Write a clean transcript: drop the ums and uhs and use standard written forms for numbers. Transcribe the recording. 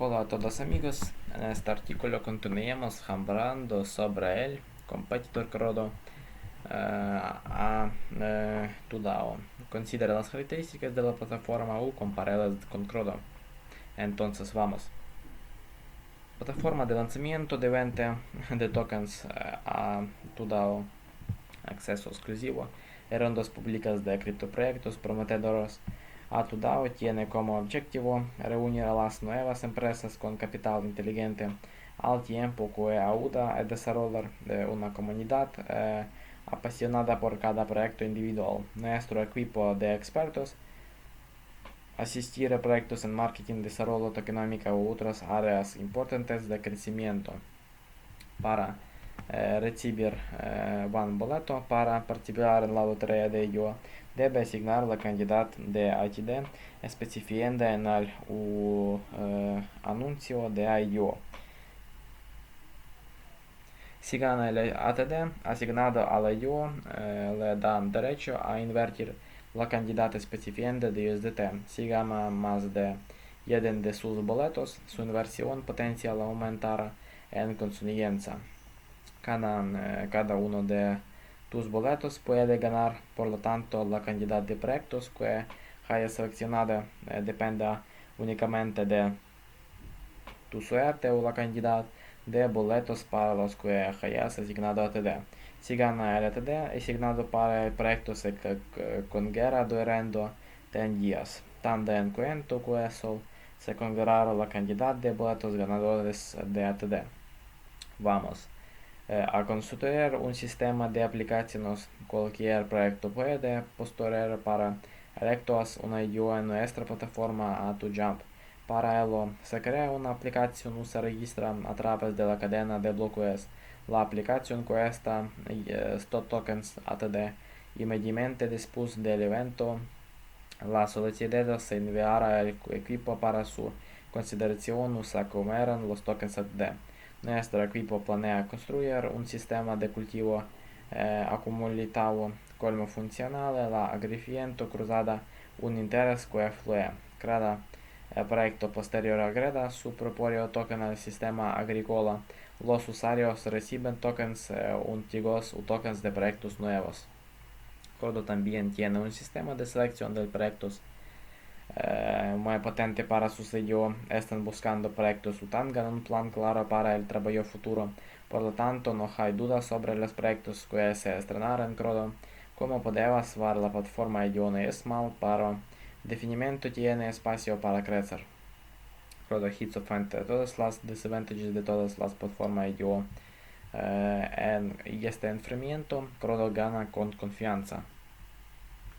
Hola a todos amigos, en este artículo continuamos hablando sobre el competitor Crodo a Tudao. Considera las características de la plataforma U comparadas con Crodo. Entonces vamos. Plataforma de lanzamiento de venta de tokens a Tudao, acceso exclusivo, rondas públicas de criptoproyectos prometedores. Tudao tiene como objetivo reunir a las nuevas empresas con capital inteligente al tiempo que ayuda a desarrollar una comunidad apasionada por cada proyecto individual. Nuestro equipo de expertos asistir a proyectos en marketing, desarrollo, tokenomica u otras áreas importantes de crecimiento. Para recibir un boleto para participar en la lotería de IO, debe asignar la cantidad de ATD especificada en el anuncio de IO. Si gana el ATD asignado a la IO, le dan derecho a invertir la cantidad especificada de USDT. Si gana más de 1 de sus boletos, su inversión potencial aumentará en consecuencia. Cada uno de tus boletos puede ganar, por lo tanto, la cantidad de proyectos que hayas seleccionado depende únicamente de tu suerte o la cantidad de boletos para los que hayas asignado ATD. Si gana el ATD asignado para el proyecto se congelará durante 10 días, teniendo en cuenta que solo se congelará la cantidad de boletos ganadores de ATD. Vamos a construir un sistema de aplicaciones. Cualquier proyecto puede postular para electos una IO en nuestra plataforma AtoJump. Para ello, se crea una aplicación y se registra a través de la cadena de bloques. La aplicación cuesta 100 tokens ATD. Inmediatamente después del evento, la solicitud se enviará al equipo para su consideración y se acumularán los tokens ATD. Nuestro equipo planea construir un sistema de cultivo acumulativo como funcional, la agregamiento cruzada, un interés que fluye. Cada proyecto posterior agrega su propio token al sistema agrícola. Los usuarios reciben tokens antiguos o tokens de proyectos nuevos. Crodo también tiene un sistema de selección de proyectos muy potente para sus IO. Están buscando proyectos que tengan un plan claro para el trabajo futuro. Por lo tanto, no hay dudas sobre los proyectos que se estrenarán en Crodo. Como podemos ver, la plataforma IO no es mal, pero definitivamente tiene espacio para crecer. Crodo hits ofrece todas las desventajas de todas las plataformas IO. En este enfrentamiento, Crodo gana con confianza.